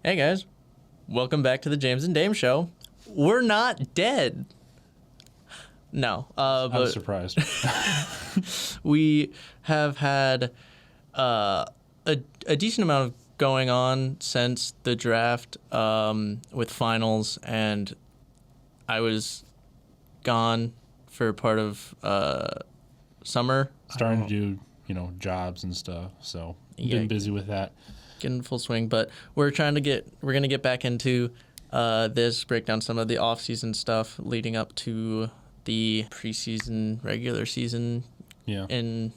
Hey guys, welcome back to the James and Dame Show. We're not dead. No, I was but surprised. we have had a decent amount of going on since the draft with finals, and I was gone for part of summer. Starting to do, jobs and stuff. So been busy with that. Getting full swing, but we're gonna get back into this, break down some of the off-season stuff leading up to the preseason, regular season in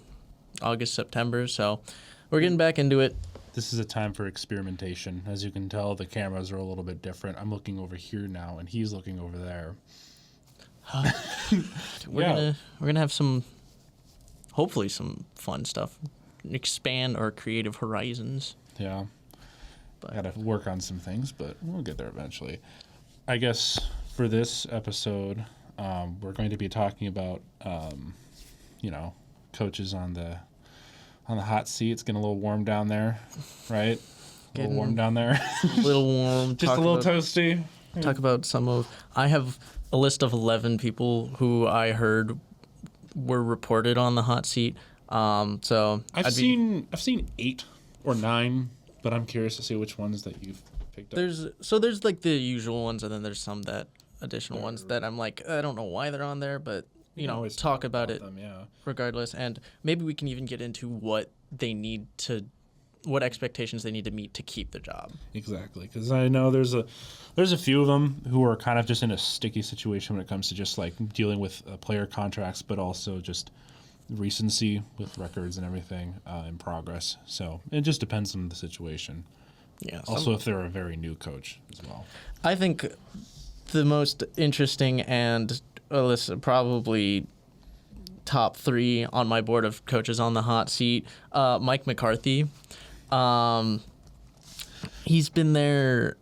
August, September. So we're getting back into it. This is a time for experimentation. As you can tell, the cameras are a little bit different. I'm looking over here now, and he's looking over there. We're gonna have hopefully some fun stuff, expand our creative horizons. Yeah. Got to work on some things, but we'll get there eventually. I guess for this episode, we're going to be talking about, coaches on the hot seat. It's getting a little warm down there, right? A little warm down there. A little warm. Just a little toasty. Talk about I have a list of 11 people who I heard were reported on the hot seat. So I've seen 8 or 9, but I'm curious to see which ones that you've picked up. There's like the usual ones, and then there's some additional ones that I'm like, I don't know why they're on there, but talk about it them, regardless, and maybe we can even get into what expectations they need to meet to keep the job. Exactly, because I know there's a few of them who are kind of just in a sticky situation when it comes to just like dealing with player contracts, but also just recency with records and everything in progress. So it just depends on the situation. Yeah. Also, if they're a very new coach as well. I think the most interesting and probably top 3 on my board of coaches on the hot seat, Mike McCarthy. He's been there,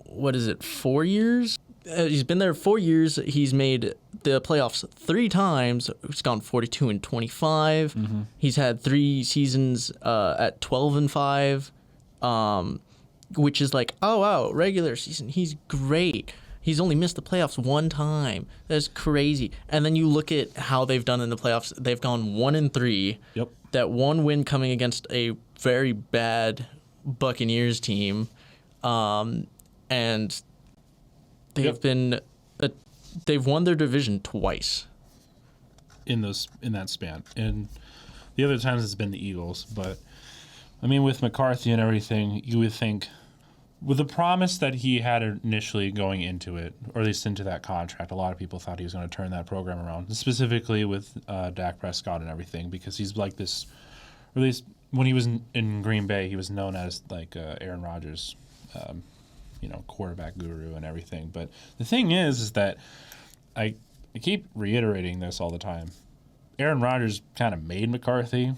4 years? He's been there 4 years. He's made the playoffs 3 times. He's gone 42-25. Mm-hmm. He's had 3 seasons at 12-5, which is like, oh wow, regular season, he's great. He's only missed the playoffs 1 time. That's crazy. And then you look at how they've done in the playoffs. They've gone 1-3. Yep. That 1 win coming against a very bad Buccaneers team, and they've they've won their division twice in that span. And the other times it's been the Eagles. But I mean, with McCarthy and everything, you would think, with the promise that he had initially going into it, or at least into that contract, a lot of people thought he was going to turn that program around, specifically with Dak Prescott and everything, because he's like this, or at least when he was in Green Bay, he was known as like Aaron Rodgers, quarterback guru and everything. But the thing is that I keep reiterating this all the time. Aaron Rodgers kind of made McCarthy.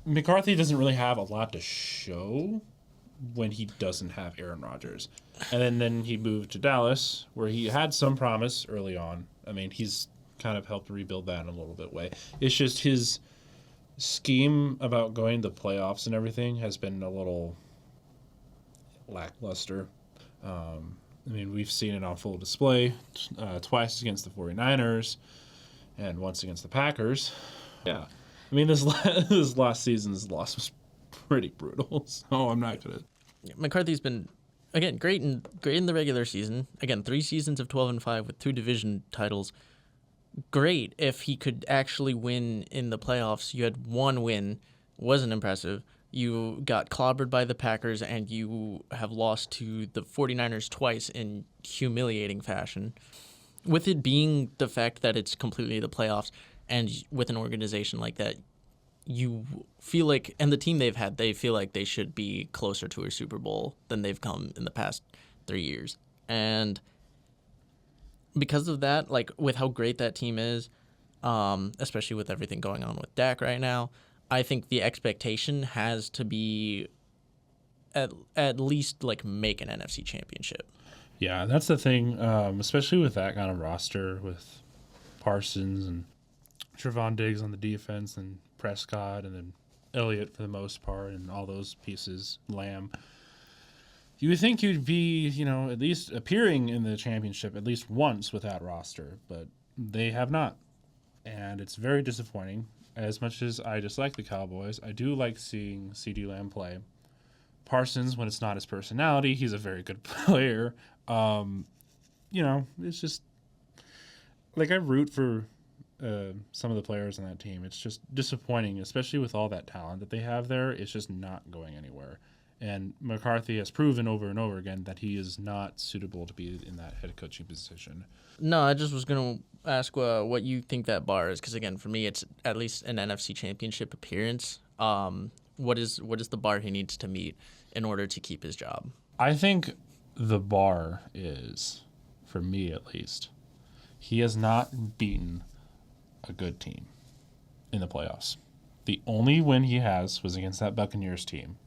McCarthy doesn't really have a lot to show when he doesn't have Aaron Rodgers. And then he moved to Dallas, where he had some promise early on. I mean, he's kind of helped rebuild that in a little bit way. It's just his scheme about going to the playoffs and everything has been a little lackluster. I mean, we've seen it on full display twice against the 49ers and once against the Packers. Yeah. I mean, this last season's loss was pretty brutal, so I'm not going to... McCarthy's been, again, great in the regular season. Again, 3 seasons of 12-5 with 2 division titles. Great if he could actually win in the playoffs. You had 1 win, wasn't impressive. You got clobbered by the Packers, and you have lost to the 49ers twice in humiliating fashion. With it being the fact that it's completely the playoffs, and with an organization like that, you feel like, and the team they've had, they feel like they should be closer to a Super Bowl than they've come in the past 3 years. And because of that, like with how great that team is, especially with everything going on with Dak right now, I think the expectation has to be at least like make an NFC championship. Yeah, that's the thing, especially with that kind of roster with Parsons and Trevon Diggs on the defense and Prescott and then Elliott for the most part and all those pieces, Lamb. you would think you'd be, at least appearing in the championship at least once with that roster, but they have not. And it's very disappointing. As much as I dislike the Cowboys, I do like seeing CeeDee Lamb play. Parsons, when it's not his personality, he's a very good player. It's just like I root for some of the players on that team. It's just disappointing, especially with all that talent that they have there. It's just not going anywhere. And McCarthy has proven over and over again that he is not suitable to be in that head coaching position. No, I just was going to ask what you think that bar is, because, again, for me, it's at least an NFC Championship appearance. What is the bar he needs to meet in order to keep his job? I think the bar is, for me at least, he has not beaten a good team in the playoffs. The only win he has was against that Buccaneers team,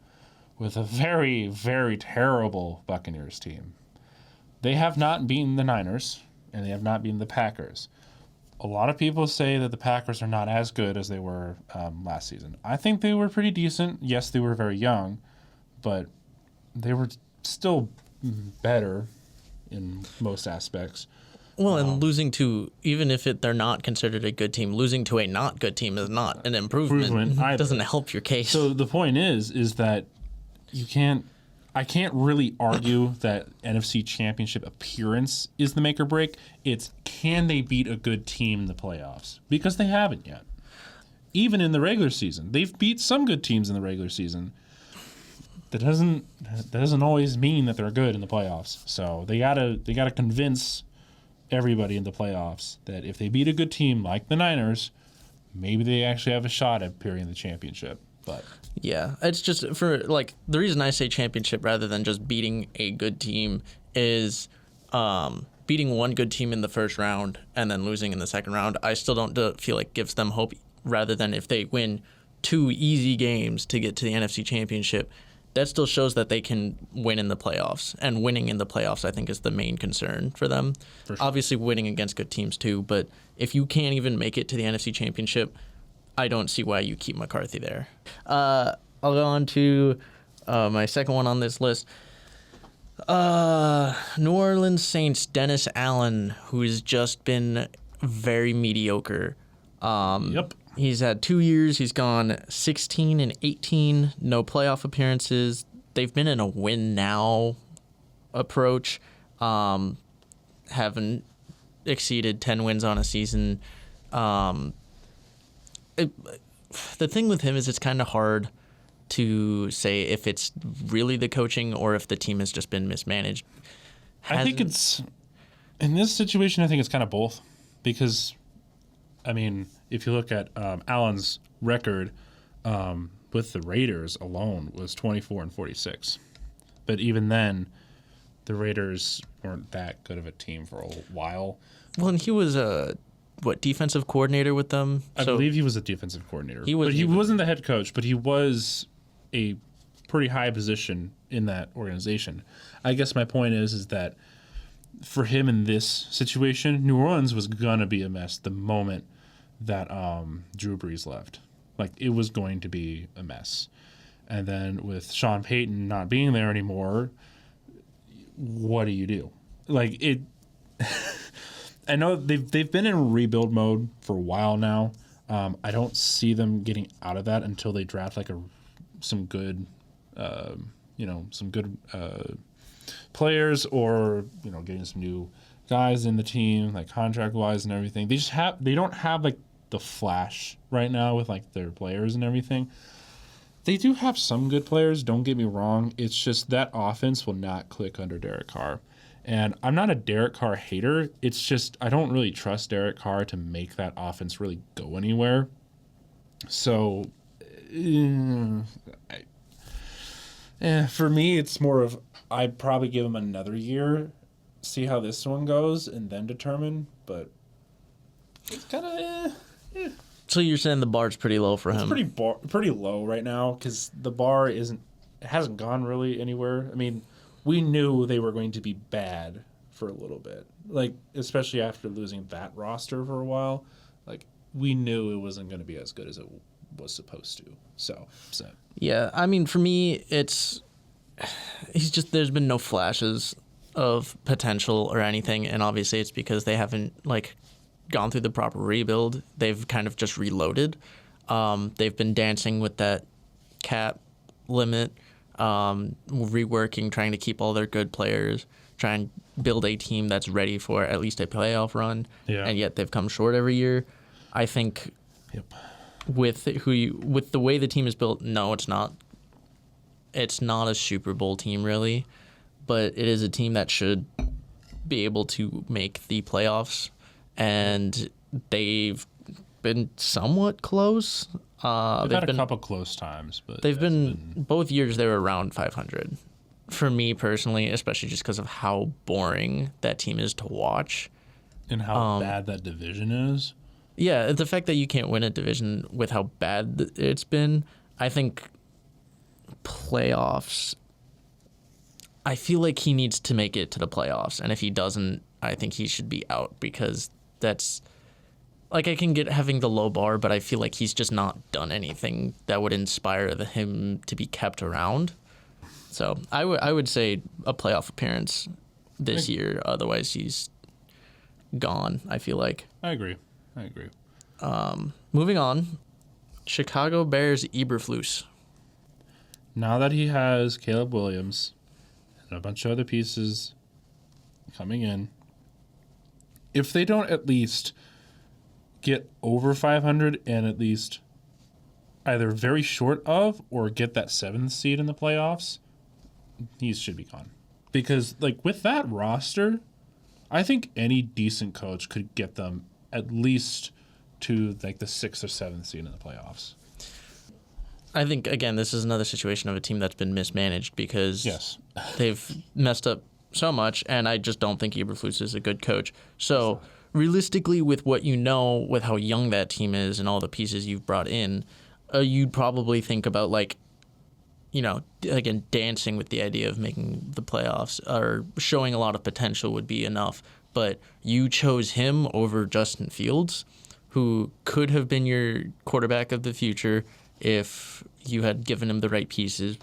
with a very, very terrible Buccaneers team. They have not beaten the Niners, and they have not beaten the Packers. A lot of people say that the Packers are not as good as they were last season. I think they were pretty decent. Yes, they were very young, but they were still better in most aspects. Well, and losing to, even if they're not considered a good team, losing to a not good team is not an improvement. It doesn't help your case. So the point is that I can't really argue that NFC Championship appearance is the make or break. It's can they beat a good team in the playoffs? Because they haven't yet. Even in the regular season. They've beat some good teams in the regular season. That doesn't always mean that they're good in the playoffs. So they gotta convince everybody in the playoffs that if they beat a good team like the Niners, maybe they actually have a shot at appearing in the championship. But yeah, it's just for the reason I say championship rather than just beating a good team is beating one good team in the first round and then losing in the second round. I still don't feel like gives them hope, rather than if they win 2 easy games to get to the NFC Championship. That still shows that they can win in the playoffs, and winning in the playoffs, I think, is the main concern for them. For sure. Obviously, winning against good teams too, but if you can't even make it to the NFC Championship, I don't see why you keep McCarthy there. I'll go on to my second one on this list. New Orleans Saints, Dennis Allen, who's just been very mediocre. Yep. He's had 2 years. He's gone 16-18, no playoff appearances. They've been in a win now approach. Haven't exceeded 10 wins on a season. The thing with him is it's kind of hard to say if it's really the coaching or if the team has just been mismanaged. I think it's, in this situation, I think it's kind of both. Because, I mean, if you look at Allen's record with the Raiders alone was 24-46. But even then, the Raiders weren't that good of a team for a while. Well, and he was defensive coordinator with them? I believe he was a defensive coordinator. He wasn't the head coach, but he was a pretty high position in that organization. I guess my point is that for him in this situation, New Orleans was going to be a mess the moment that Drew Brees left. Like, it was going to be a mess. And then with Sean Payton not being there anymore, what do you do? Like, it... I know they've been in rebuild mode for a while now. I don't see them getting out of that until they draft some good players, or getting some new guys in the team, like contract wise and everything. They don't have like the flash right now with like their players and everything. They do have some good players, don't get me wrong. It's just that offense will not click under Derek Carr. And I'm not a Derek Carr hater. It's just I don't really trust Derek Carr to make that offense really go anywhere. So, for me, it's more of I'd probably give him another year, see how this one goes, and then determine. But it's kind of So you're saying the bar's pretty low for him? It's pretty low right now because the bar hasn't gone really anywhere. I mean, we knew they were going to be bad for a little bit, like especially after losing that roster for a while. Like, we knew it wasn't going to be as good as it was supposed to. So yeah, I mean, for me, it's there's been no flashes of potential or anything, and obviously it's because they haven't like gone through the proper rebuild. They've kind of just reloaded. They've been dancing with that cap limit, reworking, trying to keep all their good players, try and build a team that's ready for at least a playoff run. Yeah. And yet they've come short every year. I think Yep. with the way the team is built, no, it's not. It's not a Super Bowl team really, but it is a team that should be able to make the playoffs, and they've been somewhat close. They've had a couple close times, but They've been both years they were around 500. For me personally, especially just because of how boring that team is to watch. and how bad that division is. Yeah, the fact that you can't win a division with how bad it's been, I think playoffs. I feel like he needs to make it to the playoffs, and if he doesn't, I think he should be out because that's like I can get having the low bar, but I feel like he's just not done anything that would inspire him to be kept around. So I would say a playoff appearance this year. Otherwise, he's gone. I feel like. I agree. Moving on, Chicago Bears Eberflus. Now that he has Caleb Williams and a bunch of other pieces coming in, if they don't at least get over 500 and at least either very short of or get that 7th seed in the playoffs, he should be gone. Because, like, with that roster, I think any decent coach could get them at least to, like, the 6th or 7th seed in the playoffs. I think, again, this is another situation of a team that's been mismanaged because Yes. they've messed up so much, and I just don't think Eberflus is a good coach. So, realistically, with what you know, with how young that team is and all the pieces you've brought in, you'd probably think about, like, you know, again, dancing with the idea of making the playoffs or showing a lot of potential would be enough. But you chose him over Justin Fields, who could have been your quarterback of the future if you had given him the right pieces.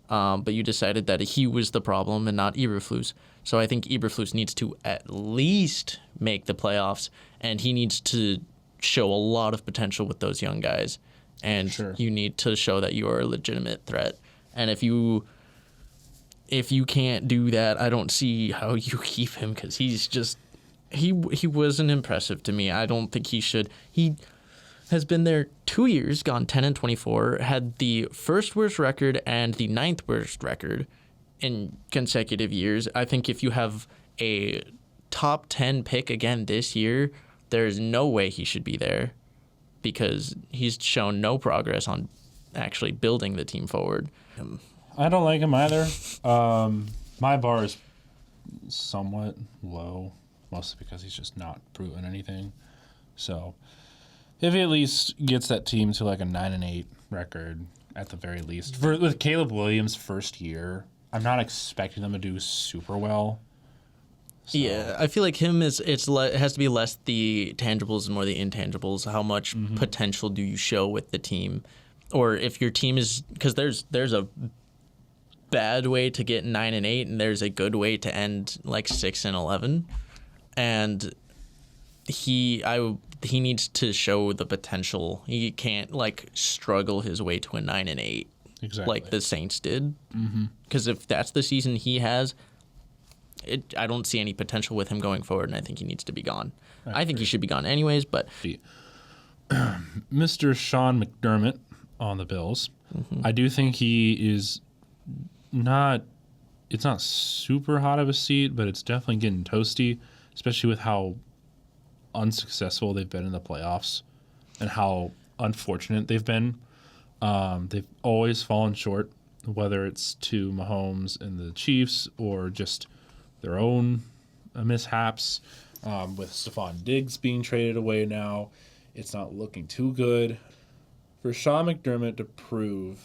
But you decided that he was the problem and not Eberflus. So I think Eberflus needs to at least make the playoffs, and he needs to show a lot of potential with those young guys. And Sure. You need to show that you are a legitimate threat. And if you can't do that, I don't see how you keep him because he's just he wasn't impressive to me. I don't think he should. He has been there 2 years, gone 10-24, had the first worst record and the 9th worst record in consecutive years. I think if you have a top 10 pick again this year, there's no way he should be there because he's shown no progress on actually building the team forward. I don't like him either. My bar is somewhat low, mostly because he's just not proven anything. So if he at least gets that team to like a 9-8 record at the very least, with Caleb Williams' first year, I'm not expecting them to do super well. So. Yeah, I feel like him it has to be less the tangibles and more the intangibles. How much potential do you show with the team, or if your team is because there's a bad way to get 9-8 and there's a good way to end like 6-11, and he needs to show the potential. He can't like struggle his way to a 9-8 Exactly. like the Saints did. Because if that's the season he has, I don't see any potential with him going forward, and I think he needs to be gone. I think he should be gone anyways, but Mr. Sean McDermott on the Bills, I do think he is not. It's not super hot of a seat, but it's definitely getting toasty, especially with how unsuccessful they've been in the playoffs and how unfortunate they've been. They've always fallen short, whether it's to Mahomes and the Chiefs or just their own mishaps. With Stephon Diggs being traded away now, it's not looking too good. For Sean McDermott to prove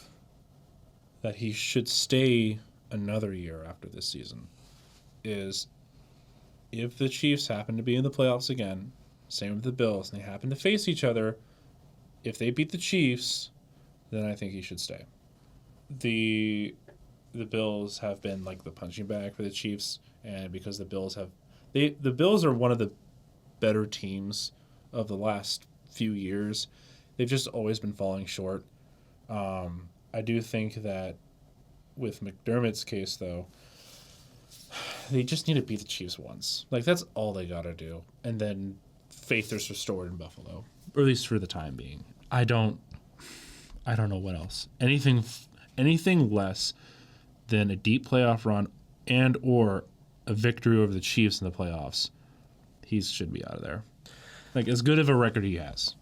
that he should stay another year after this season is if the Chiefs happen to be in the playoffs again, same with the Bills, and they happen to face each other, if they beat the Chiefs, then I think he should stay. The the Bills have been like the punching bag for the Chiefs, and because the Bills are one of the better teams of the last few years. They've just always been falling short. I do think that with McDermott's case, though, they just need to beat the Chiefs once. Like, that's all they got to do. And then faith is restored in Buffalo, or at least for the time being. I don't know what else. Anything less than a deep playoff run and or a victory over the Chiefs in the playoffs, he should be out of there. Like, as good of a record he has.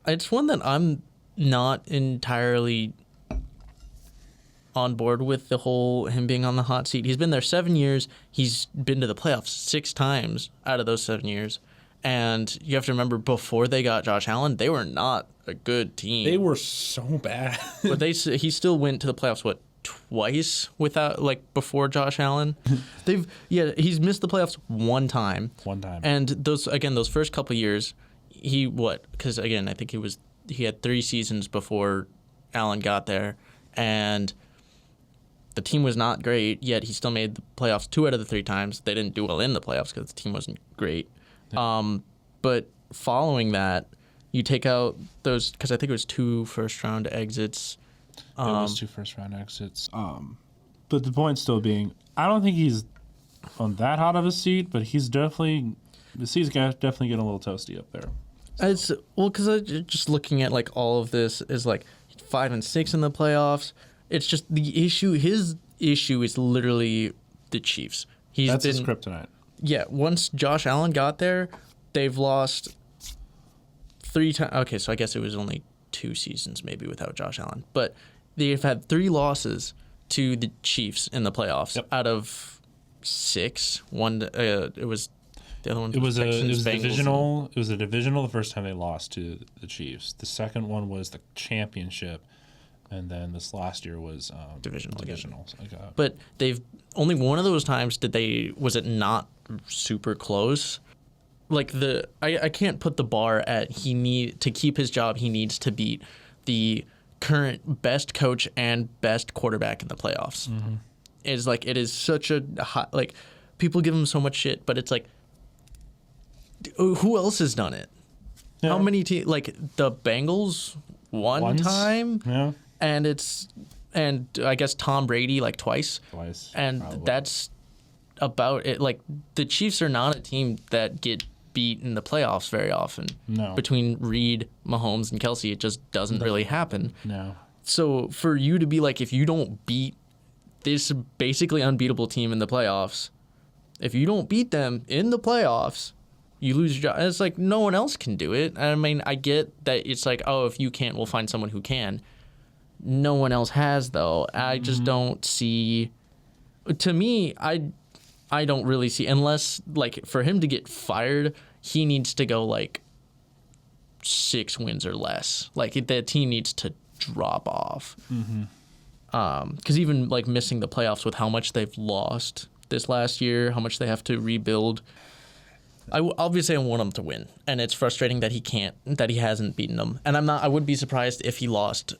It's one that I'm not entirely on board with, the whole him being on the hot seat. He's been there 7 years. He's been to the playoffs 6 times out of those 7 years. And you have to remember, before they got Josh Allen, they were not a good team. They were so bad. But he still went to the playoffs, twice without, before Josh Allen? He's missed the playoffs one time. And those first couple of years, because again, I think he had 3 seasons before Allen got there, and the team was not great, yet he still made the playoffs 2 out of the 3 times. They didn't do well in the playoffs because the team wasn't great. But following that, you take out those, because I think it was 2 first-round exits. It was 2 first-round exits. But the point still being, I don't think he's on that hot of a seat, but the seat's definitely getting a little toasty up there. Because just looking at all of this is 5 and 6 in the playoffs. It's just the issue. His issue is literally the Chiefs. That's his kryptonite. Yeah, once Josh Allen got there, they've lost 3 times. Okay, so I guess it was only 2 seasons maybe without Josh Allen. But they've had 3 losses to the Chiefs in the playoffs out of 6. It was the other one. It was Texans, divisional. It was a divisional the first time they lost to the Chiefs. The second one was the championship. And then this last year was divisional. But they've only one of those times was it not super close? I can't put the bar at to keep his job. He needs to beat the current best coach and best quarterback in the playoffs. Mm-hmm. It is such a hot, people give him so much shit, but it's who else has done it? Yeah. How many teams? The Bengals once? Time. Yeah. And I guess Tom Brady twice. And probably. That's about it. The Chiefs are not a team that get beat in the playoffs very often. No. Between Reed, Mahomes, and Kelsey, it just doesn't really happen. No. So for you to be if you don't beat this basically unbeatable team in the playoffs, if you don't beat them in the playoffs, you lose your job. And it's no one else can do it. I mean, I get that it's if you can't, we'll find someone who can. No one else has, though. I just don't see. To me, I don't really see, unless for him to get fired, he needs to go 6 wins or less. The team needs to drop off. Because even missing the playoffs with how much they've lost this last year, how much they have to rebuild. Obviously I want him to win, and it's frustrating that he hasn't beaten them. And I would be surprised if he lost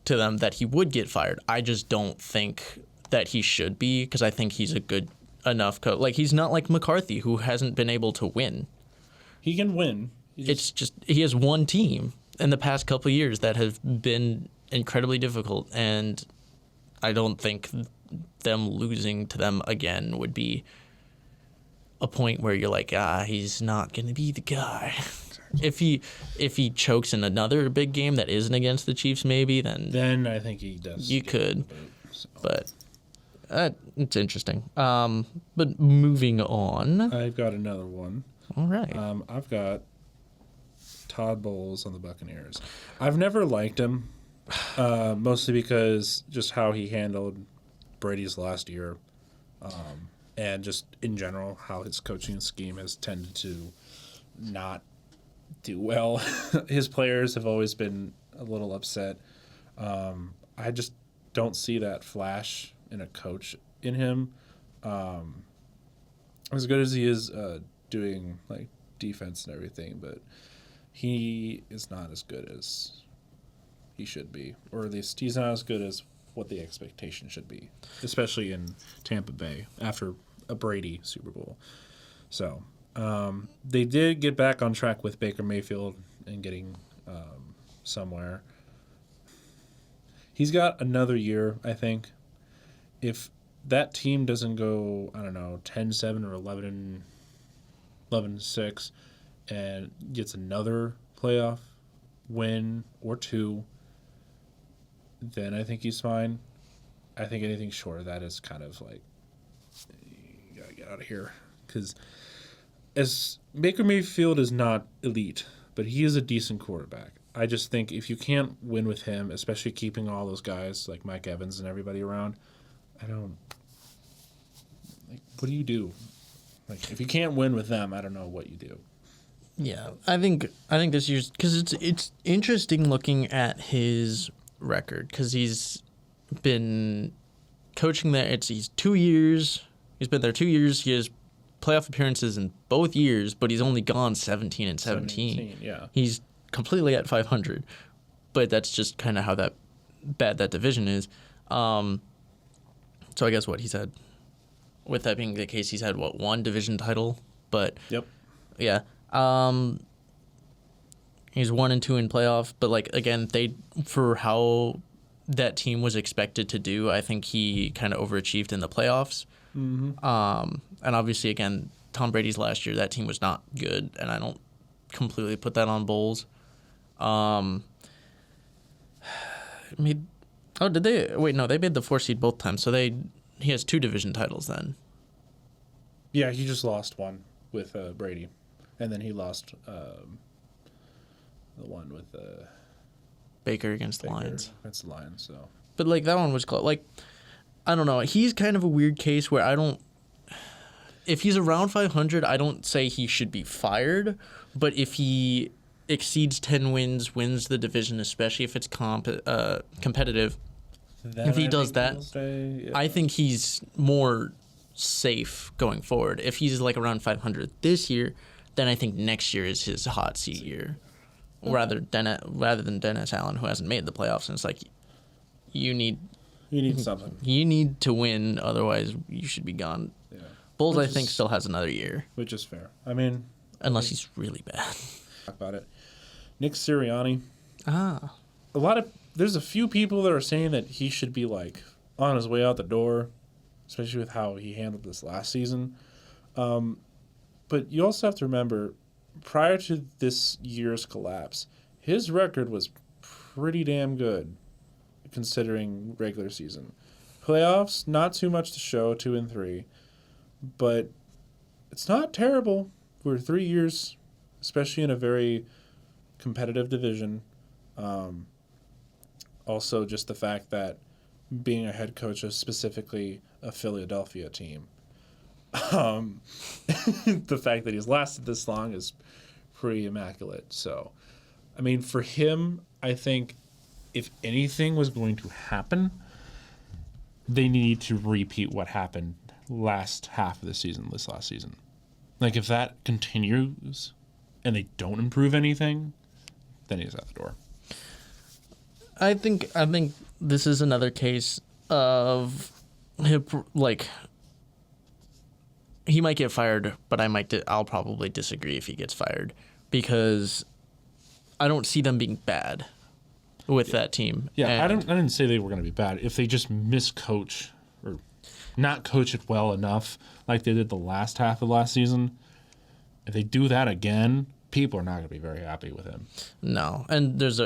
to them that he would get fired. I just don't think that he should be, because I think he's a good enough coach. He's not like McCarthy, who hasn't been able to win. He can win. It's just he has one team in the past couple of years that have been incredibly difficult, and I don't think them losing to them again would be a point where you're he's not going to be the guy. If he chokes in another big game that isn't against the Chiefs, maybe then I think he does. You could, but it's interesting. But moving on, I've got another one. All right. I've got Todd Bowles on the Buccaneers. I've never liked him, mostly because just how he handled Brady's last year, and just in general how his coaching scheme has tended to not do well. His players have always been a little upset. I just don't see that flash in a coach in him. As good as he is doing defense and everything, but he is not as good as he should be, or at least he's not as good as what the expectation should be, especially in Tampa Bay after a Brady Super Bowl. So they did get back on track with Baker Mayfield and getting somewhere. He's got another year, I think. If that team doesn't go, I don't know, 10-7 or 11-6 and gets another playoff win or two, then I think he's fine. I think anything short of that is kind of like, you gotta get out of here. Because as Baker Mayfield is not elite, but he is a decent quarterback. I just think if you can't win with him, especially keeping all those guys like Mike Evans and everybody around, what do you do? Like, if you can't win with them, I don't know what you do. Yeah, I think this year's, because it's interesting looking at his record, because he's been coaching there. He's 2 years. He's been there 2 years. He has playoff appearances in both years, but he's only gone 17-17. Yeah, he's completely at 500, but that's just kind of how bad that division is. So I guess what he's had, with that being the case, he's had one division title, but yep, yeah. He's 1-2 in playoff, but like again, for how that team was expected to do, I think he kind of overachieved in the playoffs. Mm-hmm. And obviously, again, Tom Brady's last year, that team was not good, and I don't completely put that on Bowles. Did they? Wait, no, they made the 4 seed both times, so he has 2 division titles then. Yeah, he just lost one with Brady, and then he lost the one with Baker against the Lions. Against the Lions, so. But like that one was close. Like, I don't know. He's kind of a weird case where if he's around 500, I don't say he should be fired. But if he exceeds 10 wins, wins the division, especially if it's competitive, if he does that, I think he's more safe going forward. If he's like around 500 this year, then I think next year is his hot seat year, rather than Dennis Allen, who hasn't made the playoffs. And it's like, you need something. You need to win, otherwise you should be gone. Yeah. Bulls, I think, still has another year. Which is fair. I mean, unless he's really bad. Talk about it. Nick Sirianni. There's a few people that are saying that he should be like on his way out the door, especially with how he handled this last season. But you also have to remember, prior to this year's collapse, his record was pretty damn good, considering regular season. Playoffs, not too much to show, 2-3, but it's not terrible for 3 years, especially in a very competitive division. Also, just the fact that being a head coach of specifically a Philadelphia team, the fact that he's lasted this long is pretty immaculate. So, I mean, for him, I think if anything was going to happen, they need to repeat what happened last half of the season, this last season. Like, if that continues and they don't improve anything, then he's out the door. I think this is another case of like he might get fired, but I'll probably disagree if he gets fired, because I don't see them being bad with that team. Yeah, I didn't say they were going to be bad. If they just miscoach or not coach it well enough, like they did the last half of last season, if they do that again, people are not going to be very happy with him. No, and there's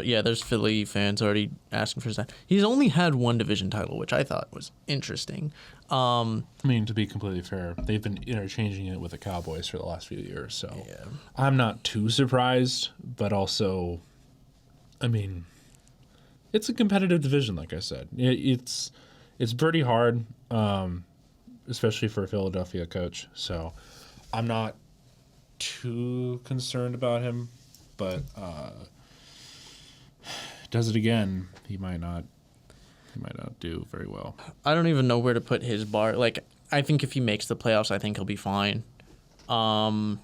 Philly fans already asking for that. He's only had 1 division title, which I thought was interesting. I mean, to be completely fair, they've been interchanging it with the Cowboys for the last few years, so yeah. I'm not too surprised, but also, I mean, it's a competitive division, like I said. It's pretty hard, especially for a Philadelphia coach, so I'm not too concerned about him, but does it again, he might not do very well. I don't even know where to put his bar. Like, I think if he makes the playoffs, I think he'll be fine. I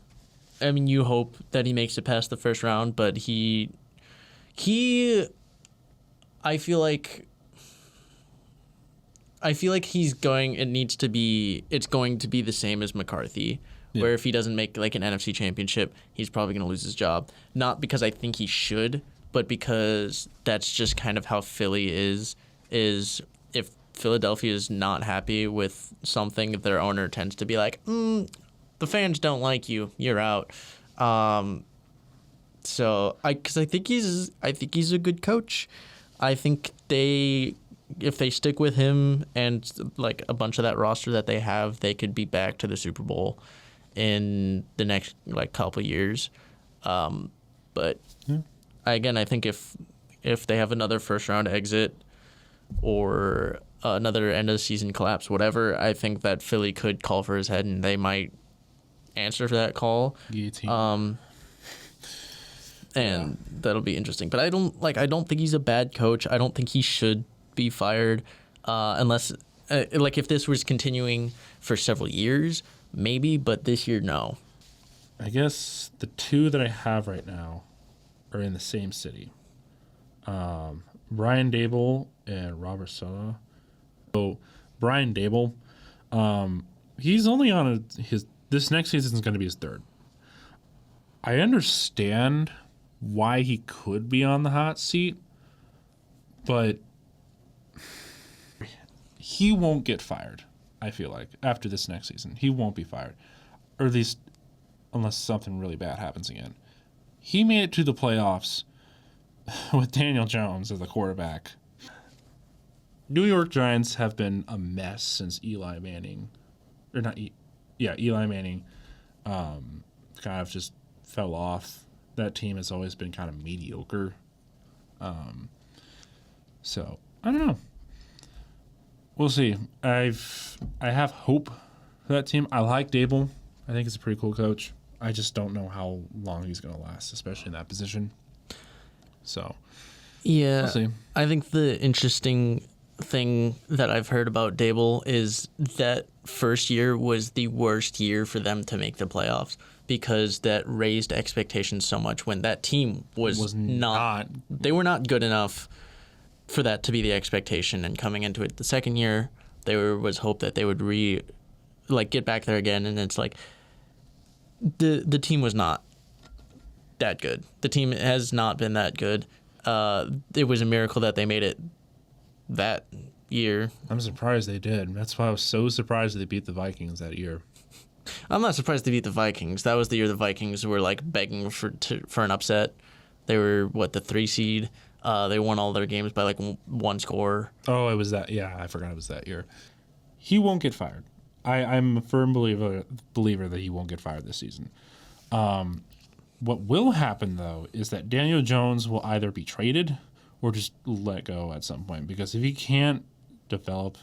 mean, you hope that he makes it past the first round, but he I feel like I feel like it's going to be the same as McCarthy, where if he doesn't make like an NFC championship, he's probably going to lose his job. Not because I think he should, but because that's just kind of how Philly is if Philadelphia is not happy with something, their owner tends to be like, the fans don't like you, you're out. So I think he's a good coach. I think if they stick with him and like a bunch of that roster that they have, they could be back to the Super Bowl in the next like couple years. But I think if they have another first round exit or another end of the season collapse, whatever, I think that Philly could call for his head and they might answer for that call. Guillotine. And that'll be interesting. But I don't think he's a bad coach. I don't think he should be fired unless if this was continuing for several years, maybe, but this year, no. I guess the two that I have right now are in the same city. Brian Dable and Robert Saleh. So Brian Dable, he's only on this next season is going to be his third. I understand why he could be on the hot seat, but he won't get fired. I feel like after this next season, he won't be fired, or at least unless something really bad happens again. He made it to the playoffs with Daniel Jones as the quarterback. New York Giants have been a mess since Eli Manning kind of just fell off. That team has always been kind of mediocre. So I don't know. We'll see. I have hope for that team. I like Dable. I think he's a pretty cool coach. I just don't know how long he's going to last, especially in that position. So yeah, we'll see. I think the interesting thing that I've heard about Dable is that first year was the worst year for them to make the playoffs because that raised expectations so much when that team was not they were not good enough for that to be the expectation. And coming into it the second year, there was hope that they would get back there again, and it's like the team was not that good. The team has not been that good. It was a miracle that they made it that year. I'm surprised they did. That's why I was so surprised they beat the Vikings that year. I'm not surprised they beat the Vikings. That was the year the Vikings were like begging for an upset. They were the 3 seed. They won all their games by like one score. Oh, it was that. Yeah, I forgot it was that year. He won't get fired. I'm a firm believer that he won't get fired this season. What will happen, though, is that Daniel Jones will either be traded or just let go at some point. Because if he can't develop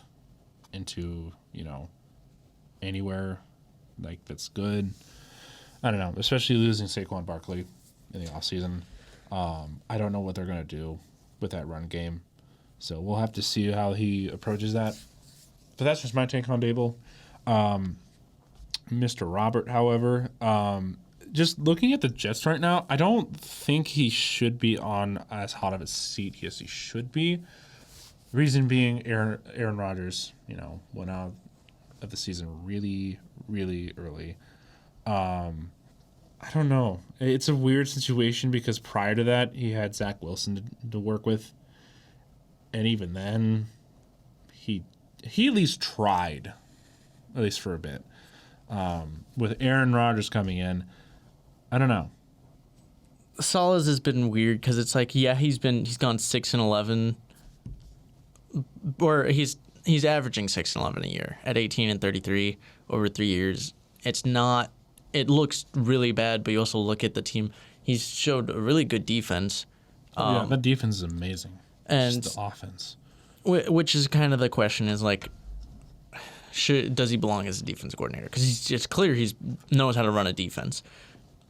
into, anywhere like that's good, I don't know, especially losing Saquon Barkley in the offseason. I don't know what they're going to do with that run game. So we'll have to see how he approaches that. But that's just my take on Dable. Mr. Robert, however, just looking at the Jets right now, I don't think he should be on as hot of a seat as he should be. Reason being, Aaron Rodgers, went out of the season really, really early. I don't know. It's a weird situation because prior to that, he had Zach Wilson to work with. And even then, he at least tried, at least for a bit. With Aaron Rodgers coming in, I don't know. Saleh's has been weird because it's like, he's gone 6-11, or he's averaging 6-11 a year at 18 and 33 over 3 years. It looks really bad, but you also look at the team. He's showed a really good defense. That defense is amazing. And just the offense. Which is kind of the question is like, does he belong as a defense coordinator? Because it's clear he knows how to run a defense.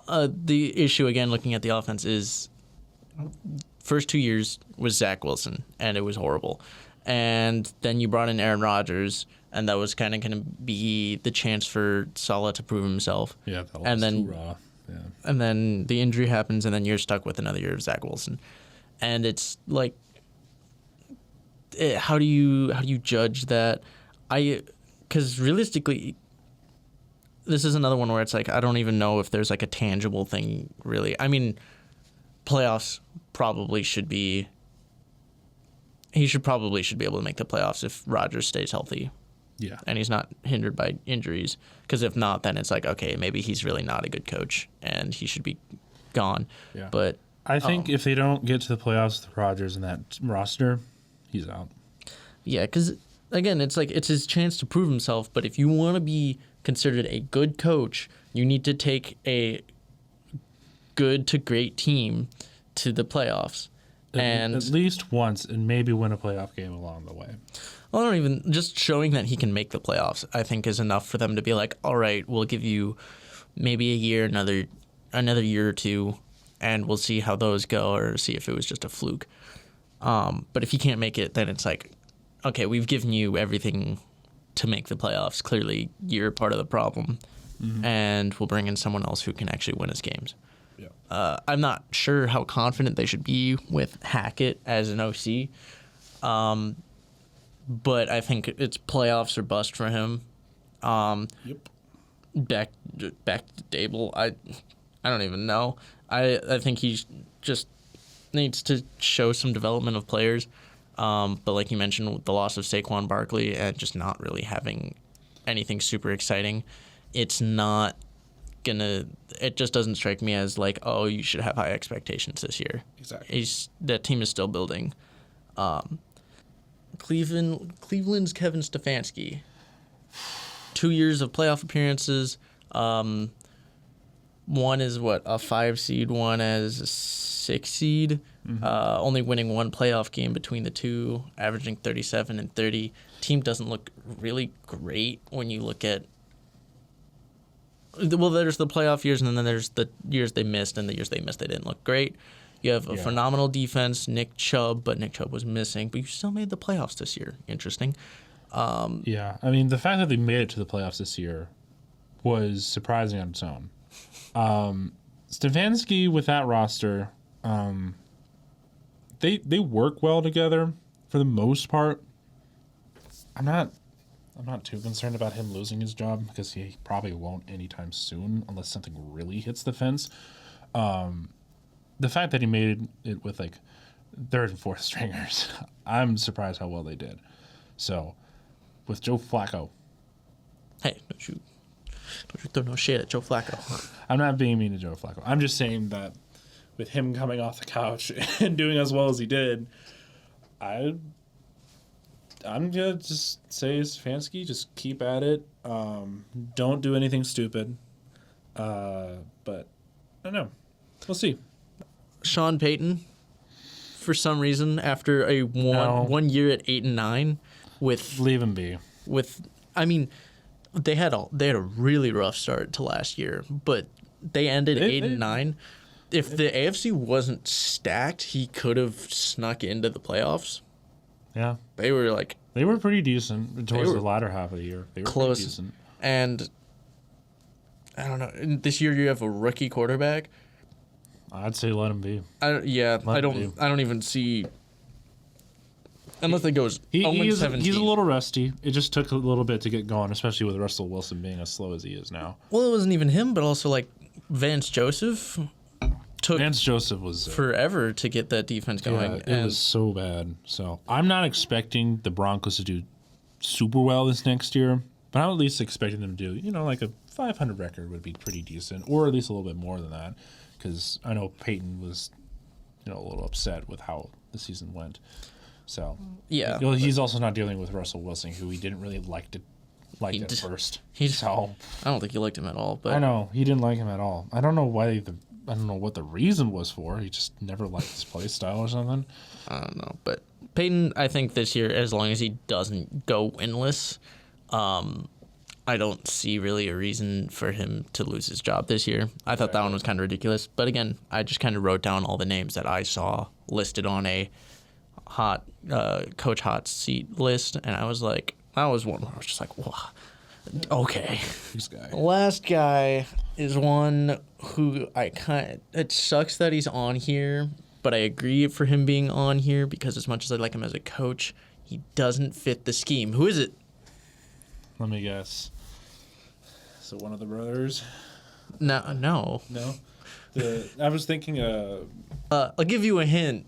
The issue, again, looking at the offense is first 2 years was Zach Wilson, and it was horrible. And then you brought in Aaron Rodgers, and that was kind of going to be the chance for Saleh to prove himself. Yeah, that was too raw. Yeah. And then the injury happens, and then you're stuck with another year of Zach Wilson. And it's like, how do you judge that? Because realistically, this is another one where it's like I don't even know if there's like a tangible thing really. I mean, playoffs probably should be. He should be able to make the playoffs if Rodgers stays healthy. Yeah. And he's not hindered by injuries. Because if not, then it's like, okay, maybe he's really not a good coach and he should be gone. Yeah. But I think if they don't get to the playoffs with Rodgers and that roster, he's out. Yeah, because, again, it's like it's his chance to prove himself. But if you want to be considered a good coach, you need to take a good to great team to the playoffs. And at least once, and maybe win a playoff game along the way. Well, I don't even just showing that he can make the playoffs. I think is enough for them to be like, all right, we'll give you maybe a year, another year or two, and we'll see how those go, or see if it was just a fluke. But if he can't make it, then it's like, okay, we've given you everything to make the playoffs. Clearly, you're part of the problem, and we'll bring in someone else who can actually win us games. Yeah. I'm not sure how confident they should be with Hackett as an OC, but I think it's playoffs or bust for him. Yep. Back to Dable, I don't even know. I think he just needs to show some development of players. But like you mentioned, with the loss of Saquon Barkley and just not really having anything super exciting, it's not it just doesn't strike me as like, oh, you should have high expectations this year. Exactly. That team is still building. Cleveland's Kevin Stefanski. 2 years of playoff appearances. One is a 5 seed, one as a 6 seed. Only winning one playoff game between the two, averaging 37 and 30. Team doesn't look really great when you look at. Well, there's the playoff years, and then there's the years they missed, and the years they missed, they didn't look great. You have a phenomenal defense, Nick Chubb, but Nick Chubb was missing. But you still made the playoffs this year. Interesting. Yeah, I mean, the fact that they made it to the playoffs this year was surprising on its own. Stefanski with that roster, they work well together for the most part. I'm not too concerned about him losing his job because he probably won't anytime soon unless something really hits the fence. The fact that he made it with like third and fourth stringers, I'm surprised how well they did. So, with Joe Flacco. Hey, don't you throw no shade at Joe Flacco. I'm not being mean to Joe Flacco. I'm just saying that with him coming off the couch and doing as well as he did, I'm gonna just say Stefanski, just keep at it. Don't do anything stupid. But I don't know. We'll see. Sean Payton, for some reason, after a one year at 8-9, leave him be. I mean, they had a really rough start to last year, but they ended 8-9. If the AFC wasn't stacked, he could have snuck into the playoffs. Yeah, they were pretty decent towards the latter half of the year. They were close, pretty decent. And I don't know. This year you have a rookie quarterback. I'd say let him be. I don't even see. Unless it goes 0-17. He's a little rusty. It just took a little bit to get going, especially with Russell Wilson being as slow as he is now. Well, it wasn't even him, but also like Vance Joseph was forever to get that defense going. Yeah, it was so bad. So I'm not expecting the Broncos to do super well this next year, but I'm at least expecting them to do, like a 500 record would be pretty decent, or at least a little bit more than that, because I know Peyton was, a little upset with how the season went. So yeah, he's also not dealing with Russell Wilson, who he didn't really like at first. I don't think he liked him at all. But I know he didn't like him at all. I don't know why. I don't know what the reason was for. He just never liked his play style or something. I don't know. But Peyton, I think this year, as long as he doesn't go winless, I don't see really a reason for him to lose his job this year. I thought that one was kind of ridiculous. But again, I just kind of wrote down all the names that I saw listed on a Coach Hot seat list, and I was like, that was one where I was just like, wow, okay. This guy. Last guy is one who it sucks that he's on here, but I agree for him being on here because as much as I like him as a coach, He doesn't fit the scheme. Who is it? Let me guess. Is it one of the brothers? No. No. I was thinking. I'll give you a hint.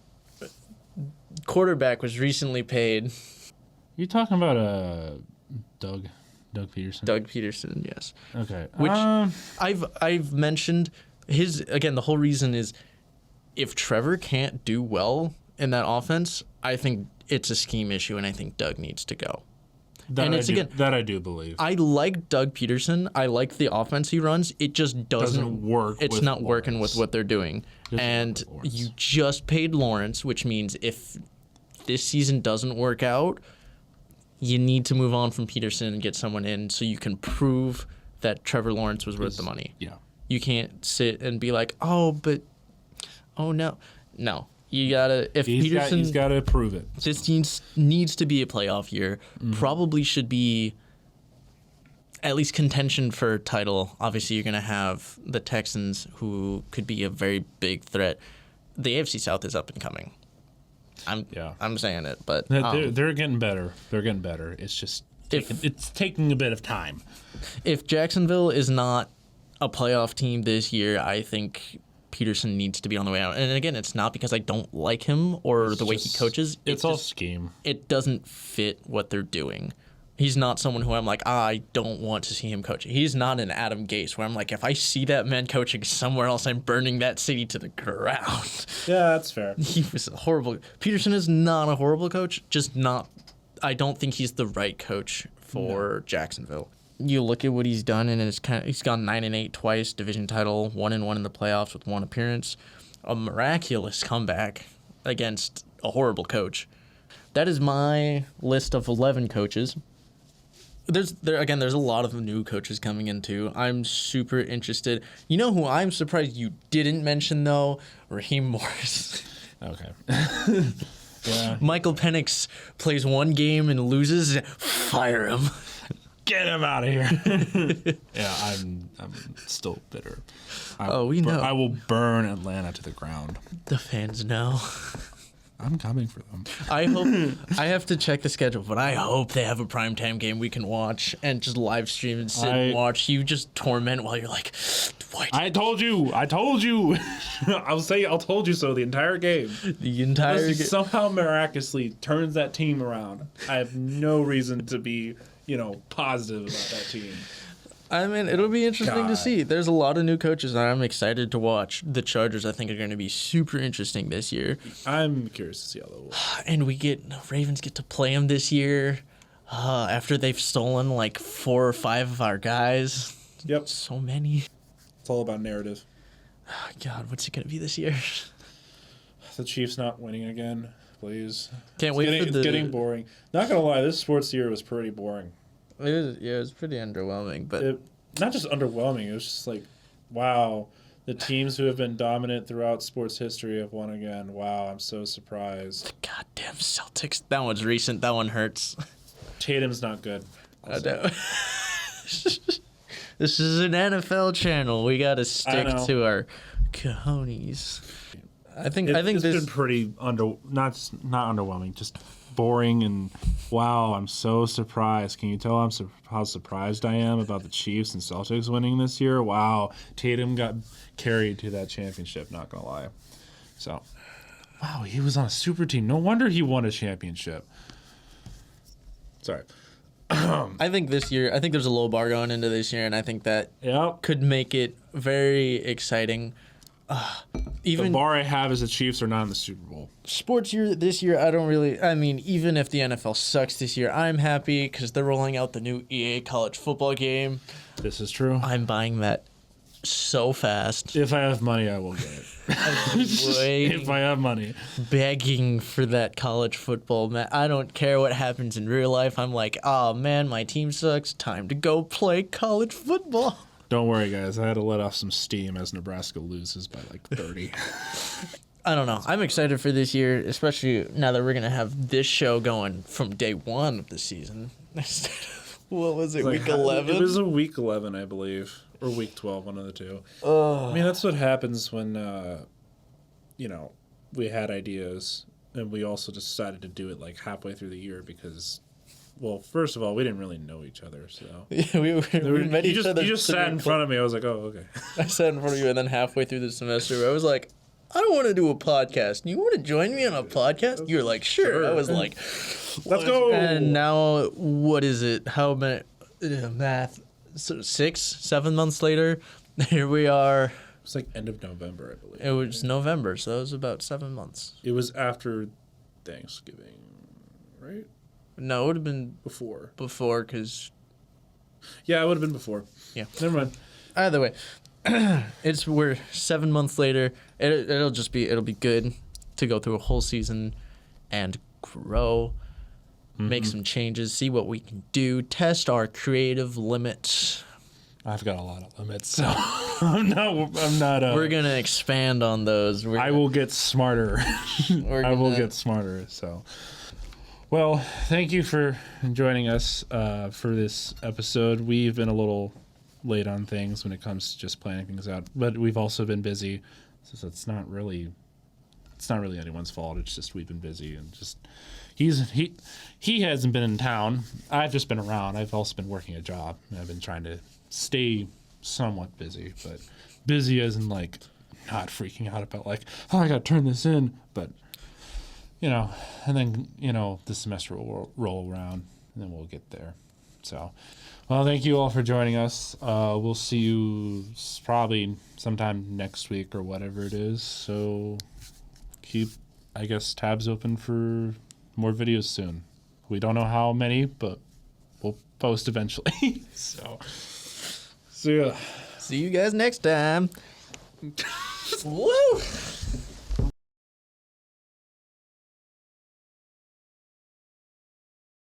Quarterback was recently paid. You talking about Doug Peterson? Doug Peterson, yes. Okay. Which I've mentioned the whole reason is if Trevor can't do well in that offense, I think it's a scheme issue, and I think Doug needs to go. That I do believe. I like Doug Peterson. I like the offense he runs. It just doesn't work. It's not working with what they're doing. And you just paid Lawrence, which means if this season doesn't work out, you need to move on from Peterson and get someone in so you can prove that Trevor Lawrence was worth the money. Yeah. You can't sit and be like, oh no. No. You gotta. If he's got to prove it. This needs to be a playoff year. Mm-hmm. Probably should be at least contention for title. Obviously, you're gonna have the Texans, who could be a very big threat. The AFC South is up and coming. I'm saying it, but they're getting better. They're getting better. It's just it's taking a bit of time. If Jacksonville is not a playoff team this year, I think Peterson needs to be on the way out. And again, it's not because I don't like him or the way he coaches. It's all scheme. It doesn't fit what they're doing. He's not someone who I'm like, I don't want to see him coaching. He's not an Adam Gase where I'm like, if I see that man coaching somewhere else, I'm burning that city to the ground. Yeah, that's fair. He was horrible. Peterson is not a horrible coach, just not. I don't think he's the right coach for Jacksonville. You look at what he's done, and he's gone 9-8 twice, division title, 1-1 in the playoffs with one appearance, a miraculous comeback against a horrible coach. That is my list of 11 coaches. There's a lot of new coaches coming in too. I'm super interested. You know who I'm surprised you didn't mention though? Raheem Morris. Okay. Yeah. Michael Penix plays one game and loses. Fire him. Get him out of here. Yeah, I'm still bitter. We know. I will burn Atlanta to the ground. The fans know. I'm coming for them. I hope. I have to check the schedule, but I hope they have a primetime game we can watch and just live stream and sit and watch you just torment while you're like, what? I told you. I told you. I'll told you so the entire game. Unless he somehow miraculously turns that team around. I have no reason to be, positive about that team. I mean, it'll be interesting to see. There's a lot of new coaches that I'm excited to watch. The Chargers, I think, are going to be super interesting this year. I'm curious to see how they'll work. And Ravens get to play them this year after they've stolen like 4 or 5 of our guys. Yep. So many. It's all about narrative. Oh, God, what's it going to be this year? The Chiefs not winning again, please. It's getting boring. Not going to lie, this sports year was pretty boring. It was pretty underwhelming, but not just underwhelming. It was just like, wow, the teams who have been dominant throughout sports history have won again. Wow, I'm so surprised. The goddamn Celtics. That one's recent. That one hurts. Tatum's not good. I know. This is an NFL channel. We got to stick to our cojones. I think it's this been pretty not underwhelming, just boring and wow, I'm so surprised. Can you tell how surprised I am about the Chiefs and Celtics winning this year? Wow, Tatum got carried to that championship, not gonna lie. So, wow, he was on a super team. No wonder he won a championship. Sorry. I think there's a low bar going into this year, and I think that could make it very exciting. The bar I have is the Chiefs are not in the Super Bowl. Sports year this year, even if the NFL sucks this year, I'm happy because they're rolling out the new EA college football game. This is true. I'm buying that so fast. If I have money, I will get it. If I have money. Begging for that college football. I don't care what happens in real life. I'm like, oh man, my team sucks. Time to go play college football. Don't worry, guys. I had to let off some steam as Nebraska loses by like 30. I don't know. I'm excited for this year, especially now that we're going to have this show going from day 1 of the season. What was it, week 11? It was a week 11, I believe. Or week 12, one of the two. I mean, that's what happens when, we had ideas. and we also decided to do it like halfway through the year because, well, first of all, we didn't really know each other, so Yeah, we met each other. You just sat in front of me. I was like, oh, okay. I sat in front of you, and then halfway through the semester, I was like, I want to do a podcast. You want to join me on a podcast? You were like, sure. I was like, let's go. And now, what is it? How many math? So 6, 7 months later, here we are. It's like end of November, I believe. It was November, so it was about 7 months. It was after Thanksgiving, right? No, it would have been Before, because yeah, it would have been before. Yeah. Never mind. Either way, we're 7 months later. It'll be good to go through a whole season and grow, make some changes, see what we can do, test our creative limits. I've got a lot of limits, so I'm not. We're gonna expand on those. I will get smarter. I will get smarter. So, well, thank you for joining us for this episode. We've been a little late on things when it comes to just planning things out, but we've also been busy, so it's not really anyone's fault. It's just we've been busy, and just he hasn't been in town. I've just been around. I've also been working a job, and I've been trying to stay somewhat busy, but busy as in like not freaking out about like, oh, I gotta turn this in, but and then the semester will roll around and then we'll get there. So, well, thank you all for joining us. We'll see you probably sometime next week or whatever it is. So keep, I guess, tabs open for more videos soon. We don't know how many, but we'll post eventually. So. See ya. See you guys next time. Woo!